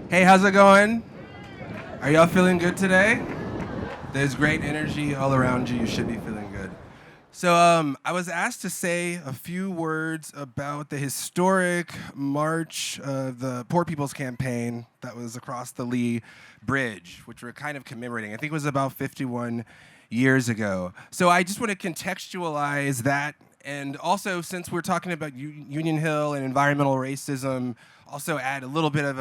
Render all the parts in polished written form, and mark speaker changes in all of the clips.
Speaker 1: Hey, how's it going? Are y'all feeling good today? There's great energy all around you. You should be feeling good. So I was asked to say a few words about the historic march of the Poor People's Campaign that was across the Lee Bridge, which we're kind of commemorating. I think it was about 51 years ago. So I just want to contextualize that. And also, since we're talking about Union Hill and environmental racism, also add a little bit of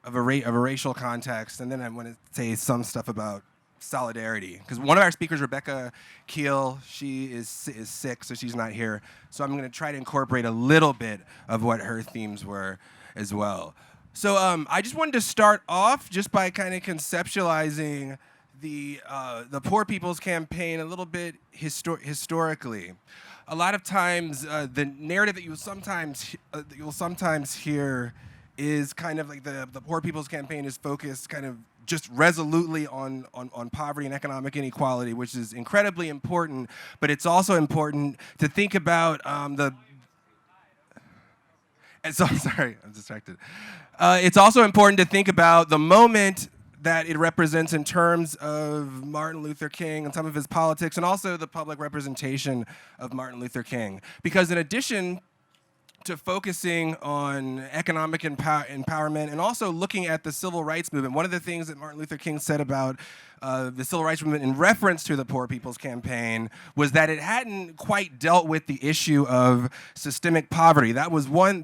Speaker 1: a racial context. And then I want to say some stuff about solidarity, because one of our speakers, Rebecca Keel, she is sick, so she's not here. So I'm going to try to incorporate a little bit of what her themes were as well. So I just wanted to start off just by kind of conceptualizing the Poor People's Campaign a little bit historically. A lot of times, the narrative that you will sometimes hear is kind of like the Poor People's Campaign is focused kind of just resolutely on poverty and economic inequality, which is incredibly important. But it's also important to think about the. And so, sorry, I'm distracted. It's also important to think about the moment that it represents in terms of Martin Luther King and some of his politics, and also the public representation of Martin Luther King. Because in addition to focusing on economic empowerment and also looking at the civil rights movement, one of the things that Martin Luther King said about the civil rights movement in reference to the Poor People's Campaign was that it hadn't quite dealt with the issue of systemic poverty. That was one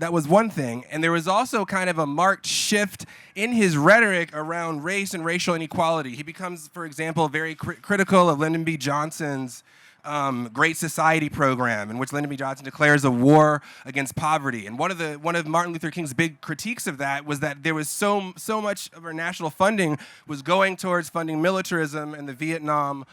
Speaker 1: thing. And there was also kind of a marked shift in his rhetoric around race and racial inequality. He becomes, for example, very critical of Lyndon B. Johnson's Great Society program, in which Lyndon B. Johnson declares a war against poverty. And one of Martin Luther King's big critiques of that was that there was so much of our national funding was going towards funding militarism and the Vietnam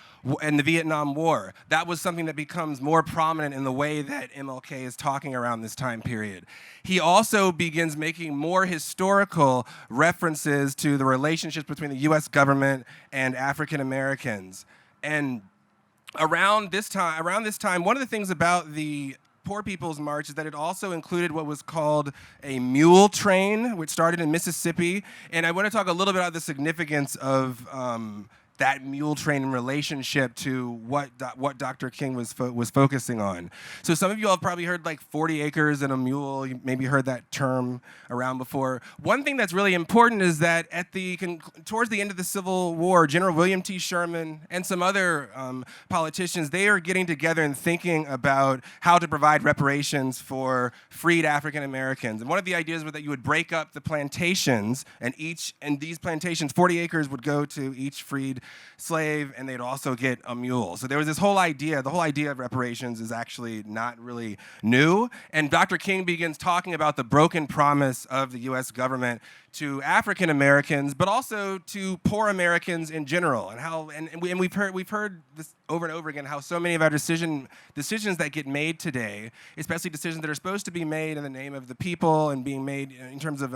Speaker 1: War. That was something that becomes more prominent in the way that MLK is talking around this time period. He also begins making more historical references to the relationships between the U.S. government and African Americans. And around this time, one of the things about the Poor People's March is that it also included what was called a mule train, which started in Mississippi. And I want to talk a little bit about the significance of that mule train in relationship to what Dr. King was focusing on. So some of you all have probably heard like 40 acres and a mule. You maybe heard that term around before. One thing that's really important is that towards the end of the Civil War, General William T. Sherman and some other politicians, they are getting together and thinking about how to provide reparations for freed African Americans. And one of the ideas was that you would break up the plantations, and these plantations, 40 acres, would go to each freed slave, and they'd also get a mule. So there was this whole idea. The whole idea of reparations is actually not really new. And Dr. King begins talking about the broken promise of the U.S. government to African Americans, but also to poor Americans in general, and we've heard this over and over again, how so many of our decisions that get made today, especially decisions that are supposed to be made in the name of the people and being made in terms of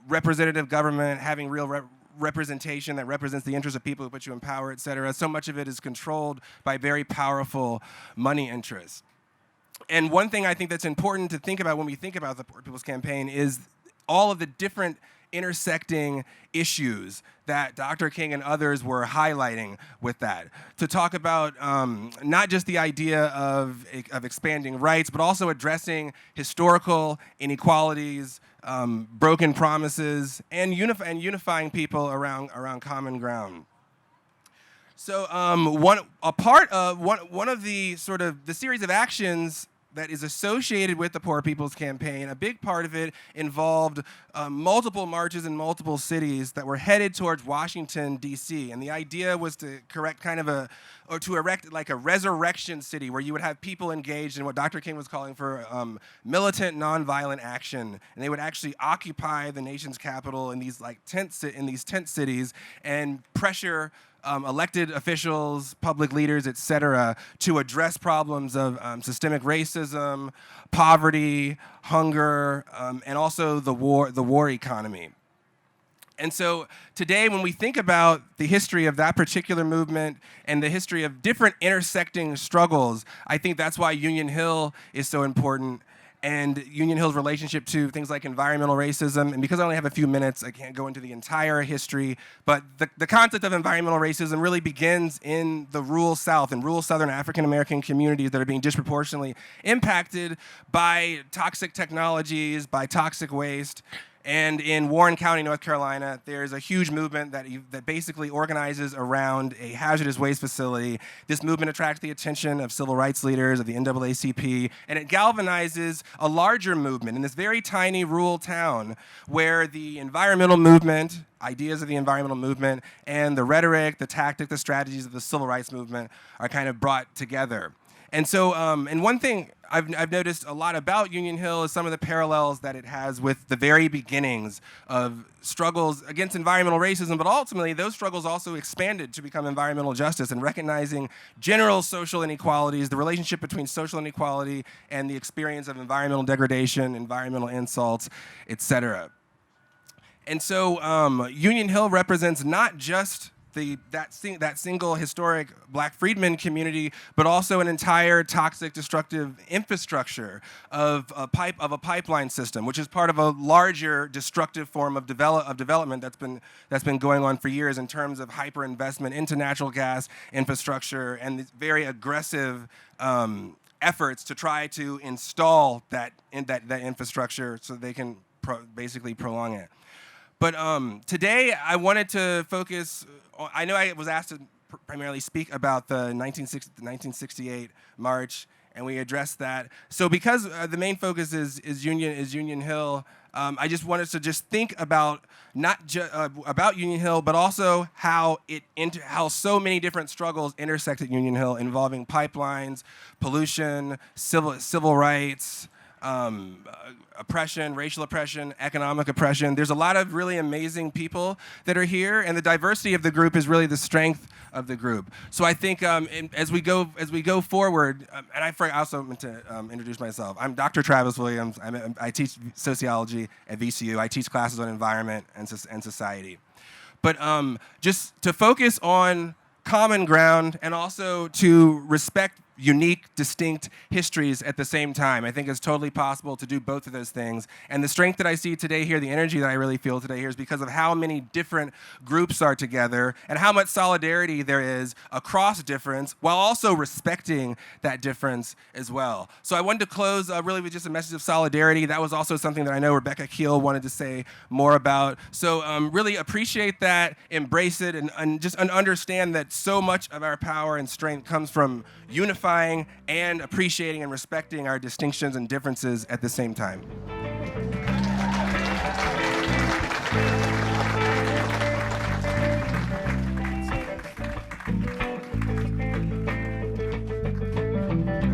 Speaker 1: representative government, having real representation that represents the interests of people who put you in power, et cetera. So much of it is controlled by very powerful money interests. And one thing I think that's important to think about when we think about the Poor People's Campaign is all of the different intersecting issues that Dr. King and others were highlighting with that. To talk about not just the idea of expanding rights, but also addressing historical inequalities, broken promises, and unifying people around common ground. So one of the sort of the series of actions that is associated with the Poor People's Campaign, a big part of it involved multiple marches in multiple cities that were headed towards Washington, D.C. And the idea was to erect like a resurrection city where you would have people engaged in what Dr. King was calling for militant nonviolent action. And they would actually occupy the nation's capital in these tent cities and pressure elected officials, public leaders, et cetera, to address problems of systemic racism, poverty, hunger, and also the war economy. And so today, when we think about the history of that particular movement and the history of different intersecting struggles, I think that's why Union Hill is so important. and Union Hill's relationship to things like environmental racism. And because I only have a few minutes, I can't go into the entire history, but the concept of environmental racism really begins in the rural South and rural Southern African-American communities that are being disproportionately impacted by toxic technologies, by toxic waste. And in Warren County, North Carolina, there's a huge movement that basically organizes around a hazardous waste facility. This movement attracts the attention of civil rights leaders, of the NAACP, and it galvanizes a larger movement in this very tiny rural town where the environmental movement, ideas of the environmental movement, and the rhetoric, the tactic, the strategies of the civil rights movement are kind of brought together. And so, and one thing I've noticed a lot about Union Hill is some of the parallels that it has with the very beginnings of struggles against environmental racism, but ultimately those struggles also expanded to become environmental justice and recognizing general social inequalities, the relationship between social inequality and the experience of environmental degradation, environmental insults, etc. And so Union Hill represents not just that single historic Black freedmen community, but also an entire toxic, destructive infrastructure of a pipeline system, which is part of a larger destructive form of development that's been going on for years in terms of hyper-investment into natural gas infrastructure and very aggressive efforts to try to install that infrastructure so they can basically prolong it. But today I wanted to focus. I know I was asked to primarily speak about the 1968 march, and we addressed that. So because the main focus is Union Hill, I just wanted to think about not just about Union Hill, but also how so many different struggles intersect at Union Hill, involving pipelines, pollution, civil rights. Oppression, racial oppression, economic oppression. There's a lot of really amazing people that are here, and the diversity of the group is really the strength of the group. So I think as we go forward, and I also meant to introduce myself. I'm Dr. Travis Williams. I teach sociology at VCU. I teach classes on environment and society. But just to focus on common ground and also to respect unique, distinct histories at the same time. I think it's totally possible to do both of those things. And the strength that I see today here, the energy that I really feel today here is because of how many different groups are together and how much solidarity there is across difference while also respecting that difference as well. So I wanted to close really with just a message of solidarity. That was also something that I know Rebecca Keel wanted to say more about. So really appreciate that, embrace it, and just understand that so much of our power and strength comes from unifying and appreciating and respecting our distinctions and differences at the same time.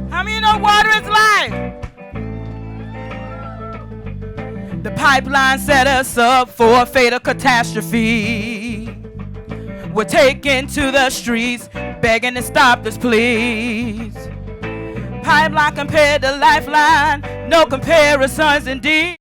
Speaker 2: How many know water is life? The pipeline set us up for a fatal catastrophe. We're taken to the streets, begging to stop this, please. Pipeline compared to lifeline, no comparisons indeed.